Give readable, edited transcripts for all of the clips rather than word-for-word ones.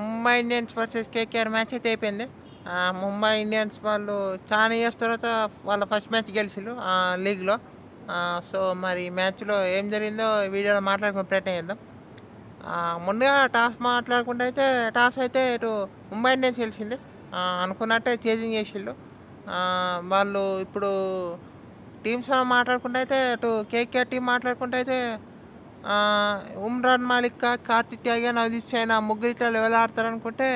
Mumbai Indians versus KKR match అయితే అయిపోయింది. Mumbai Indians వాళ్ళు చాలా ఇయర్స్ తర్వాత వాళ్ళ ఫస్ట్ మ్యాచ్ గెలిచిర్రు లీగ్‌లో. సో, మరి మ్యాచ్‌లో ఏం జరిగిందో వీడియోలో మాట్లాడుకునే ప్రయత్నం చేద్దాం. ముందుగా టాస్ అయితే ఇటు ముంబై ఇండియన్స్ గెలిచింది. అనుకున్నట్టే చేజింగ్ చేసిళ్ళు. వాళ్ళు ఇప్పుడు టీమ్స్ మాట్లాడుకుంటే అయితే అటు కేకేఆర్ టీం మాట్లాడుకుంటే అయితే ఉమ్రాన్ మాలిక్, కార్తిక్ త్యాగి, నవదీప్ సైనా ముగ్గురిట్లో లెవెల్ ఆడతారనుకుంటే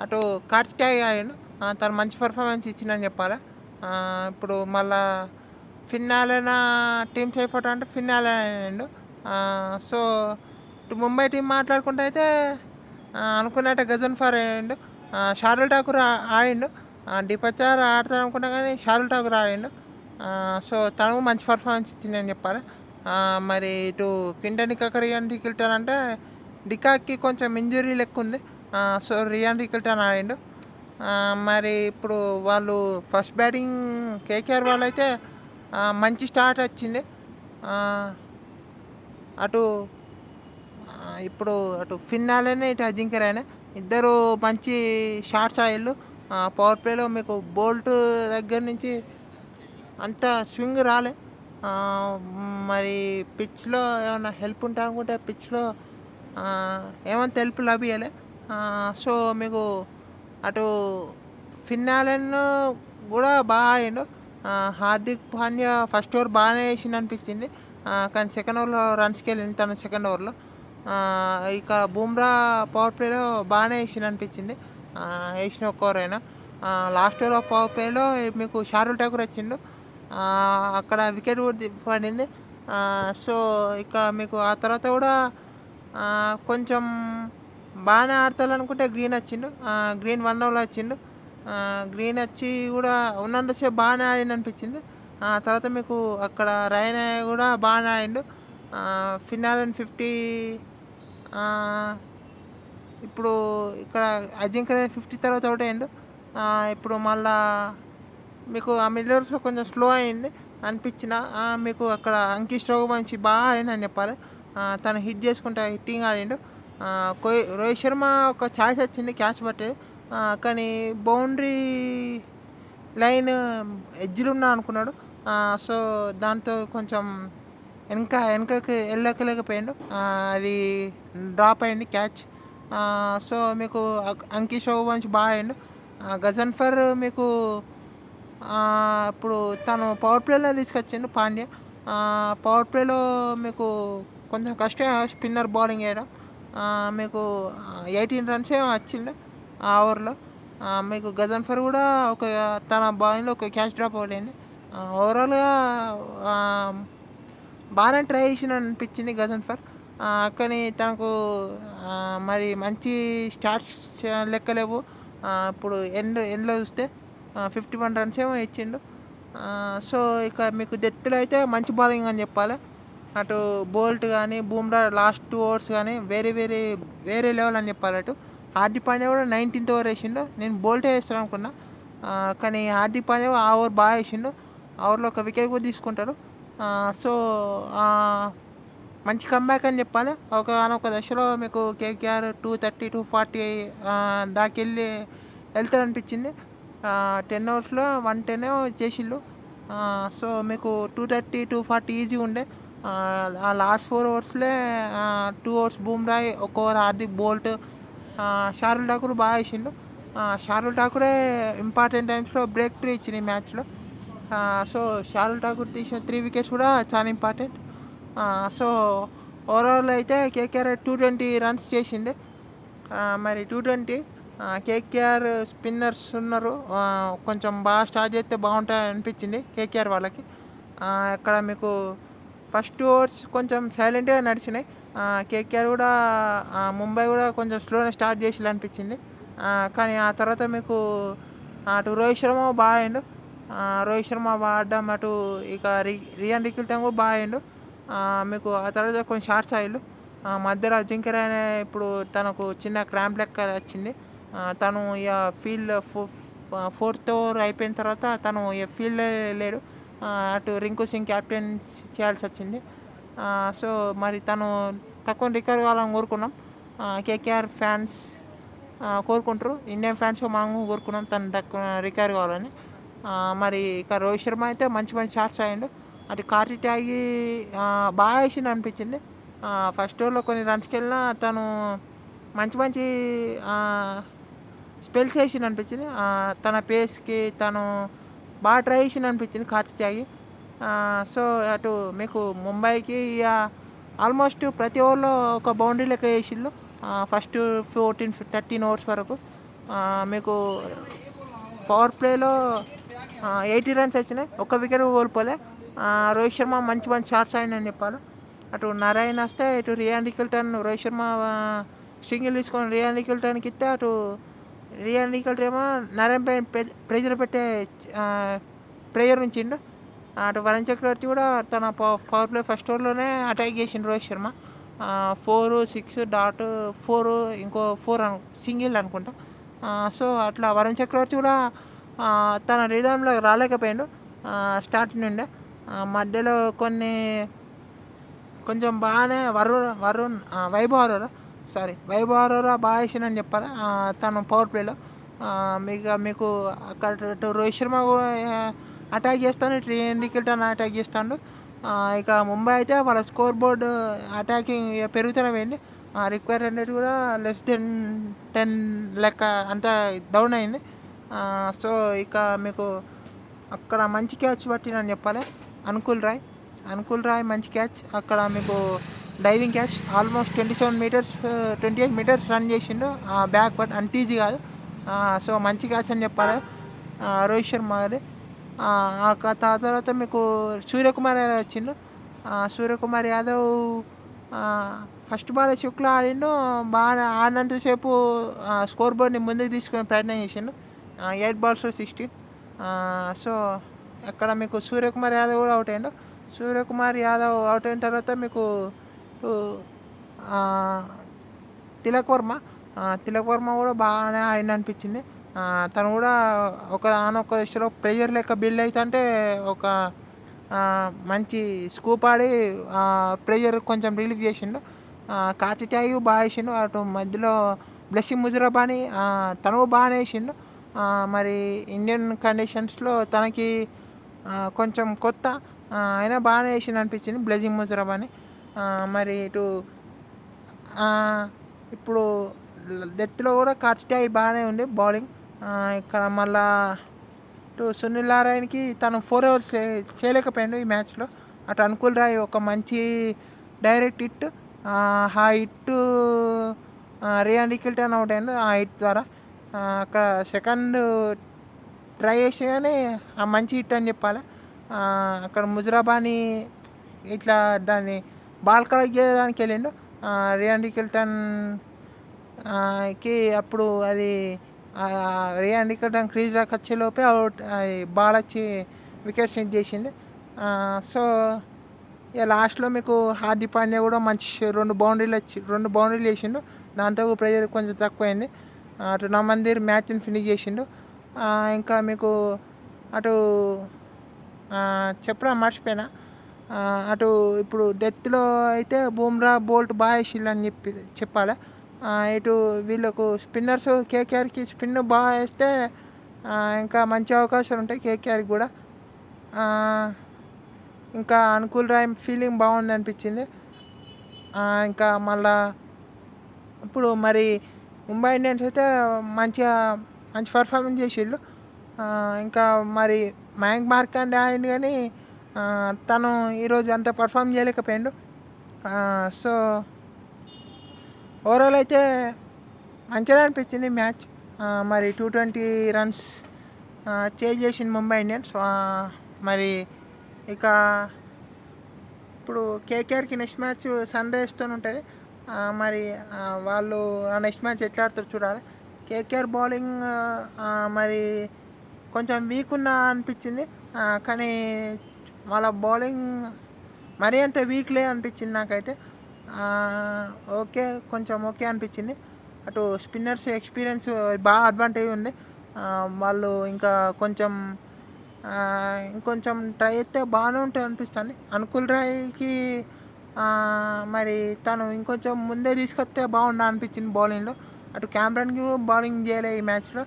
అటు కార్తిక్ త్యాగి ఆడిండు. తను మంచి పర్ఫార్మెన్స్ ఇచ్చిండని చెప్పాలి. ఇప్పుడు మళ్ళా ఫిన్నాలైన టీమ్స్ అయిపోవటం అంటే ఫిన్నాలే ఆడిండు. సో, ఇటు ముంబై టీం మాట్లాడుకుంటే అయితే అనుకున్నట్టే గజన్ఫర్ ఆడిండు. షార్దుల్ ఠాకూర్ ఆడిండు. డిపచార్ ఆడతాడు అనుకున్నా కానీ షార్దుల్ ఠాకూర్ ఆడిండు. సో, తను మంచి పర్ఫార్మెన్స్ ఇచ్చిందని చెప్పాలి. మరి ఇటు క్వింటన్ డికాక్, రియాన్ రికిల్టన్ అంటే డికాక్‌కి కొంచెం ఇంజురీ లెక్క ఉంది. సో, రియాన్ రికిల్టన్ ఆడిండు. మరి ఇప్పుడు వాళ్ళు ఫస్ట్ బ్యాటింగ్ కేకేఆర్ వాళ్ళైతే మంచి స్టార్ట్ వచ్చింది. అటు ఇప్పుడు అటు ఫిన్నాలేనే ఇటు అజింక్య రహానే ఇద్దరు మంచి షాట్స్ ఆడిళ్ళు. పవర్ ప్లేలో మీకు బోల్ట్ దగ్గర నుంచి అంత స్వింగ్ రాలే. మరి పిచ్‌లో ఏమన్నా హెల్ప్ ఉంటది అనుకుంటే పిచ్‌లో ఏమంత హెల్ప్ లభియలే. సో, మీకు అటు ఫిన్నాలెన్ కూడా బాగా ఆడిండు. హార్దిక్ పాండ్యా ఫస్ట్ ఓవర్ బాగానే వేసిండనిపించింది. కానీ సెకండ్ ఓవర్‌లో రన్స్‌కెళ్ళింది తను సెకండ్ ఓవర్‌లో. ఇక బుమ్రా పవర్ ప్లేలో బాగానే వేసిండనిపించింది. వేసిన ఒక్క ఓవర్ అయినా. లాస్ట్ ఓవర్ ఆఫ్ పవర్ ప్లేలో మీకు షార్దుల్ ఠాకూర్ వచ్చిండు. అక్కడ వికెట్ కూడా పడింది. సో, ఇక మీకు ఆ తర్వాత కూడా కొంచెం బాగానే ఆడతారనుకుంటే గ్రీన్ వచ్చిండు. గ్రీన్ 1 ఓవర్‌లో వచ్చిండు. గ్రీన్ వచ్చి కూడా ఉన్నంతసేపు బాగానే ఆడిండనిపించింది. తర్వాత మీకు అక్కడ రైనా కూడా బాగానే ఆడిండు. ఫిన్నాలెన్ 50 ఇప్పుడు ఇక్కడ అజింక్య 50 తర్వాత అవుట్ అయ్యిండు. ఇప్పుడు మళ్ళా మీకు ఆ మిడిల్ ఓవర్స్‌లో కొంచెం స్లో అయింది అనిపించిన. మీకు అక్కడ అంకిష్ రఘువంశీ బాగా ఆడిండని చెప్పాలి. తను హిట్టింగ్ ఆడిండు. రోహిత్ శర్మ ఒక ఛాయిస్ వచ్చింది క్యాచ్ పట్టి. కానీ బౌండరీ లైన్ ఎడ్జ్‌లో ఉన్నా అనుకున్నాడు. సో, దాంతో కొంచెం వెనకకి వెళ్ళలేకపోయిండు. అది డ్రాప్ అయింది క్యాచ్. సో, మీకు అంకిష్ రఘువంశీ బాగా ఆడిండు. గజన్ఫర్ మీకు ఇప్పుడు తను పవర్ ప్లేలో తీసుకొచ్చిండు పాండ్యా. పవర్ ప్లేలో మీకు కొంచెం కష్టమే స్పిన్నర్ బౌలింగ్ వేయడం. మీకు 18 రన్స్ ఏమో వచ్చిండు ఆ ఓవర్లో. మీకు గజన్ఫర్ కూడా తన బౌలింగ్లో ఒక క్యాచ్ డ్రాప్ అయింది. ఓవరాల్‌గా బాగానే ట్రై చేసిండు అనిపించింది గజన్ఫర్. కానీ తనకు మరి మంచి స్టార్ట్స్ లెక్కలేవు. ఇప్పుడు ఎండ్లో చూస్తే 51 రన్స్ ఏమో ఇచ్చిండు. సో, ఇక మీకు డెత్లో అయితే మంచి బౌలింగ్ అని చెప్పాలి. అటు బోల్ట్ కానీ బుమ్రా లాస్ట్ 2 ఓవర్స్ కానీ వేరే లెవెల్ అని చెప్పాలి. అటు హార్దిక్ పాండ్యా కూడా 19th ఓవర్ వేసిండు. నేను బోల్టే వేస్తాను అనుకున్నా. కానీ హార్దిక్ పాండ్యా ఆ ఓవర్ బాగా వేసిండు. ఆ ఓవర్లో ఒక వికెట్ కూడా తీసుకుంటాడు. సో, మంచి కమ్‌బ్యాక్ అని చెప్పాలి. ఒకానొక దశలో మీకు కేకేఆర్ 230, 240 వెళ్తారనిపించింది. 10 ఓవర్స్‌లో 110 ఏమో చేసిళ్ళు. సో, మీకు 230, 240 ఈజీ ఉండే. ఆ లాస్ట్ 4 ఓవర్స్‌లే 2 ఓవర్స్ బుమ్రా, ఒక ఓవర్ హార్దిక్, బోల్ట్, షార్దుల్ ఠాకూర్ బాగా వేసిండు. షార్దుల్ ఠాకూరే ఇంపార్టెంట్ టైమ్స్‌లో బ్రేక్ త్రూ ఇచ్చింది ఈ మ్యాచ్‌లో. సో, షార్దుల్ ఠాకూర్ తీసిన 3 వికెట్స్ కూడా చాలా ఇంపార్టెంట్. సో, ఓవరాల్ అయితే కేకేఆర్ 220 రన్స్ చేసింది. మరి 220 కేకేఆర్ స్పిన్నర్స్ ఉన్నారు. కొంచెం బాగా స్టార్ట్ చేస్తే బాగుంటుంది అనిపించింది కేకేఆర్ వాళ్ళకి. ఇక్కడ మీకు ఫస్ట్ ఓవర్స్ కొంచెం సైలెంట్గా నడిచినాయి. కేకేఆర్ కూడా ముంబై కూడా కొంచెం స్లోనే స్టార్ట్ చేసిల్లు అనిపించింది. కానీ ఆ తర్వాత మీకు అటు రోహిత్ శర్మ బాగా ఆడిండు. రోహిత్ శర్మ బాగా ఆడడం, అటు ఇక రియాన్ రికిల్టన్ కూడా బాగా ఆడిండు. మీకు ఆ తర్వాత కొన్ని షాట్స్ ఆడిండు. మధ్యలో అజింక్య రహానే ఇప్పుడు తనకు చిన్న క్రాంప్ లెక్క వచ్చింది. తను ఇక ఫోర్త్ ఓవర్ అయిపోయిన తర్వాత తను ఇక ఫీల్డ్ లేడు. అటు రింకు సింగ్ క్యాప్టెన్ చేయాల్సి వచ్చింది. సో, మరి తను తక్కువ రికవర్ కావాలని కోరుకున్నాం. కేకేఆర్ ఫ్యాన్స్ కోరుకుంటారు. ఇండియన్ ఫ్యాన్స్ మామూలు కోరుకున్నాం తను దక్కు రికవర్ కావాలని. మరి ఇక రోహిత్ శర్మ అయితే మంచి మంచి షాట్స్ ఆడిండు. అటు కార్తీక్ ట్యాగి బాగా వేసిండు అనిపించింది. ఫస్ట్ ఓవర్లో కొన్ని రన్స్కి వెళ్ళినా తను మంచి మంచి స్పెల్స్ వేసిండు అనిపించింది. తన పేస్కి తను బాగా ట్రై చేసిండు అనిపించింది కార్తీక్ ట్యాగి. సో అటు మీకు ముంబైకి ఆల్మోస్ట్ ప్రతి ఓవర్లో ఒక బౌండరీ లెక్క వేసిండు. ఫస్ట్ 13 ఓవర్స్ వరకు మీకు పవర్ ప్లేలో 80 రన్స్ వచ్చినాయి, ఒక్క వికెట్ కోల్పోలే. రోహిత్ శర్మ మంచి మంచి షాట్స్ ఆడిందని చెప్పాలి. అటు నారాయణ వస్తే ఇటు Ryan Rickelton Rohit Sharma single తీసుకొని రియాన్ రికల్టన్కి ఇస్తే అటు రియాన్ రికల్టన్ ఏమో నారాయణ పైన ప్రెజర్ పెట్టే ప్రేయర్ ఉంచిండు. అటు వరుణ్ చక్రవర్తి కూడా తన పవర్ ప్లే ఫస్ట్ ఓవర్లోనే అటాక్ చేసిండు రోహిత్ శర్మ. 4, 6.4 ఇంకో 4 సింగిల్ అనుకుంటా. సో అట్లా వరుణ్ చక్రవర్తి కూడా తన రిధంలో రాలేకపోయాడు స్టార్టింగ్ నుండే. మధ్యలో కొంచెం బాగానే వైభవ్ అరోరా బాగా వేసిండని చెప్పాలి తను పవర్ ప్లేలో. మీకు అక్కడ రోహిత్ శర్మ అటాక్ చేస్తాను, ఇటు రికల్టన్ అటాక్ చేస్తాడు. ఇక ముంబై అయితే వాళ్ళ స్కోర్ బోర్డు అటాకింగ్ పెరుగుతూనే పోయింది. రిక్వైర్ అనేది కూడా లెస్ దెన్ 10 లెక్క అంతా డౌన్ అయింది. సో ఇక మీకు అక్కడ మంచి క్యాచ్ పట్టినని చెప్పాలి అనుకుల్ రాయ్ మంచి క్యాచ్. అక్కడ మీకు diving catch almost 28 metres run చేసిండు బ్యాక్, బట్ అంత ఈజీ కాదు. సో మంచి క్యాచ్ అని చెప్పాలి రోహిత్ శర్మ అది. ఆ తర్వాత మీకు సూర్యకుమార్ యాదవ్ వచ్చిండు. సూర్యకుమార్ యాదవ్ ఫస్ట్ బాల్ శుక్ల ఆడిండు, బాగా ఆడినంతసేపు స్కోర్ బోర్డ్ని ముందుకు తీసుకునే ప్రయత్నం చేసిండు. 8 balls 16. సో అక్కడ మీకు సూర్యకుమార్ యాదవ్ కూడా అవుట్ అయ్యిండు. సూర్యకుమార్ యాదవ్ అవుట్ అయిన తర్వాత మీకు తిలక్ వర్మ కూడా బాగానే ఆడిండు అనిపించింది. తను కూడా ఒక దశలో ప్రెజర్ లెక్క బిల్డ్ అవుతుంటే ఒక మంచి స్కూప్ ఆడి ప్రెజర్ కొంచెం రిలీఫ్ చేసిండు. కార్తీక్ ట్యాగి బాగా వేసిండు. అటు మధ్యలో బ్లెస్సింగ్ ముజిరాబానీ తను బాగానే వేసిండు. మరి ఇండియన్ కండిషన్స్లో తనకి కొంచెం కొత్త అయినా బాగానే వేసిండు అనిపించింది బ్లెస్సింగ్ ముజిరాబానీ. మరి ఇటు ఇప్పుడు డెత్లో కూడా కార్తీక్ ట్యాగి బాగానే ఉంది బౌలింగ్. ఇక్కడ మళ్ళా ఇటు సునీల్ నారాయణకి తను 4 overs చేయలేకపోయాడు ఈ మ్యాచ్లో. అటు అనుకుల్ రాయ్ ఒక మంచి డైరెక్ట్ హిట్, ఆ హిట్ రియాన్ రికల్టన్ అవుట్ అయ్యాడు ఆ హిట్ ద్వారా. అక్కడ సెకండ్ ట్రై చేసి కానీ ఆ మంచి హిట్ అని చెప్పాలి. అక్కడ ముజిరాబానీ ఇట్లా దాన్ని బాల్ కలెక్ట్ చేయడానికి వెళ్ళిండు రియాన్ రికల్టన్ కి. అప్పుడు అది రియాన్ రికల్టన్ క్రీజ్ దాకా వచ్చేలోపే అవుట్ బాల్ వచ్చి వికెట్ స్నిప్ చేసింది. సో ఇక లాస్ట్లో మీకు హార్దిక్ పాండ్యా కూడా మంచి 2 బౌండరీలు వేసిండు. దాంతో ప్రెజర్ కొంచెం తక్కువైంది. అటు నమందీర్ మ్యాచ్ని ఫినిష్ చేసిండు. ఇంకా మీకు అటు మర్చిపోయినా అటు ఇప్పుడు డెత్లో అయితే బూమ్రా బోల్ట్ బాగా వేసిండు అని చెప్పాలి. ఇటు వీళ్ళకు స్పిన్నర్స్ కేకేఆర్కి స్పిన్ బాగా వేస్తే ఇంకా మంచి అవకాశాలు ఉంటాయి కేకేఆర్కి కూడా. ఇంకా అనుకుల్ రాయ్ ఫీలింగ్ బాగుంది అనిపించింది. ఇంకా మళ్ళా ఇప్పుడు మరి ముంబై ఇండియన్స్ అయితే మంచి పర్ఫార్మెన్స్ చేసిళ్ళు. ఇంకా మరి మయాంక్ మార్కండే ఆడిండు కానీ తను ఈరోజు అంత పర్ఫామ్ చేయలేకపోయాడు. సో ఓవరాల్ అయితే మంచిగా అనిపించింది మ్యాచ్. మరి 220 runs చేజ్ చేసింది ముంబై ఇండియన్స్. మరి ఇక ఇప్పుడు కేకేఆర్కి నెక్స్ట్ మ్యాచ్ సన్ రైజర్స్తో ఉంటుంది. మరి వాళ్ళు ఆ నెక్స్ట్ మ్యాచ్ ఎట్లా ఆడతారు చూడాలి. కేకేఆర్ బౌలింగ్ మరి కొంచెం వీక్ అనిపించింది, కానీ వాళ్ళ బౌలింగ్ మరీ అంత వీక్ లే అనిపించింది నాకైతే. కొంచెం ఓకే అనిపించింది. అటు స్పిన్నర్స్ ఎక్స్పీరియన్స్ బాగా అడ్వాంటేజ్ ఉంది. వాళ్ళు ఇంకా ఇంకొంచెం ట్రై చేస్తే బాగానే ఉంటుంది అనిపిస్తుంది. అనుకుల్ రాయ్కి మరి తను ఇంకొంచెం ముందే తీసుకొస్తే బాగుండు అనిపించింది బౌలింగ్లో. అటు క్యామరన్కి బౌలింగ్ చేయలే ఈ మ్యాచ్లో,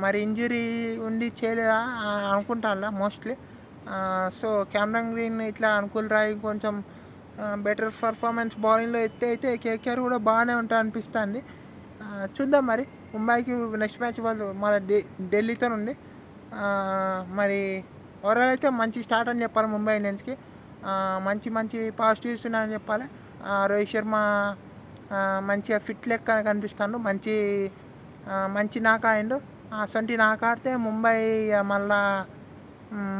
మరి ఇంజురీ ఉండి చేయలేదా అనుకుంటాను మోస్ట్లీ. సో క్యామరన్ గ్రీన్ ఇట్లా అనుకుల్ రాయ్ కొంచెం బెటర్ పర్ఫార్మెన్స్ బౌలింగ్లో అయితే కేకేఆర్ కూడా బాగానే ఉంటుంది అనిపిస్తుంది. చూద్దాం మరి. ముంబైకి నెక్స్ట్ మ్యాచ్ వాళ్ళు మన ఢిల్లీతో ఉంది. మరి ఓవరాల్ అయితే మంచి స్టార్ట్ అని చెప్పాలి ముంబై ఇండియన్స్కి. మంచి మంచి పాజిటివ్స్ ఉన్నాయని చెప్పాలి. రోహిత్ శర్మ మంచిగా ఫిట్ లెక్క కనిపిస్తాడు. మంచి నాక్ ఆడిండు. అసొంటి నాక్ ఆడితే ముంబై మళ్ళా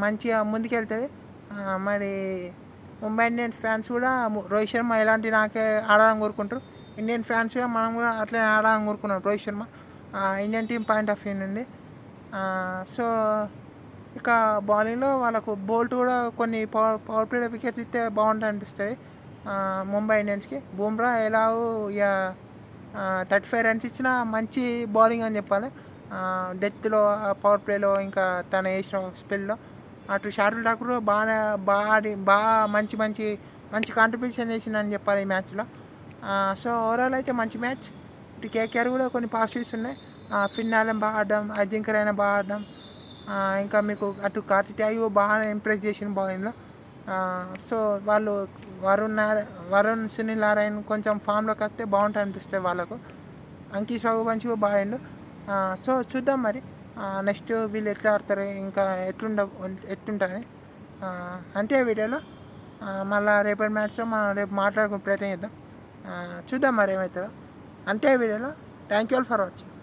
మంచిగా ముందుకెళ్తుంది. మరి ముంబై ఇండియన్స్ ఫ్యాన్స్ కూడా రోహిత్ శర్మ ఎలాంటి నాకే ఆడాలని కోరుకుంటారు. ఇండియన్ ఫ్యాన్స్గా మనం కూడా అట్లే ఆడాలని కోరుకున్నాం Rohit Sharma Indian team point of view నుండి. సో ఇక బౌలింగ్లో వాళ్ళకు బోల్ట్ కూడా కొన్ని పవర్ ప్లేలో వికెట్స్ ఇస్తే బాగుంటుంది అనిపిస్తుంది ముంబై ఇండియన్స్కి. బుమ్రా ఎలాగో ఇక 35 రన్స్ ఇచ్చిన మంచి బౌలింగ్ అని చెప్పాలి. డెత్లో పవర్ ప్లేలో ఇంకా తను వేసిన స్పెల్లో. అటు షార్దుల్ ఠాకూర్ బాగా మంచి మంచి మంచి కాంట్రిబ్యూషన్ చేసిందని చెప్పాలి ఈ మ్యాచ్లో. సో ఓవరాల్ అయితే మంచి మ్యాచ్. ఇటు కేకేఆర్ కూడా కొన్ని పాజిటివ్స్ ఉన్నాయి. ఫిన్ ఆలన్ బాగా ఆడడం, అజింక్య రైనా బాగా ఆడడం, ఇంకా మీకు అటు కార్తిక్ ట్యాగూర్ బాగా ఇంప్రెస్ చేసిన బౌలింగ్లో. సో వాళ్ళు వరుణ్ సునీల్ నారాయణ్ కొంచెం ఫామ్లోకి వస్తే బాగుంటుంది అనిపిస్తుంది వాళ్ళకు. అంకిష్ రఘువంశీ కూడా బాగా ఆడిండు. సో చూద్దాం మరి నెక్స్ట్ వీళ్ళు ఎట్లా ఆడతారు, ఇంకా ఎట్లుంటుంది అంతే వీడియోలో. మళ్ళీ రేపటి మ్యాచ్లో మనం రేపు మాట్లాడుకునే ప్రయత్నం చేద్దాం. చూద్దాం మరి ఏమవుతుందో. అంతే వీడియోలో. Thank you all for watching.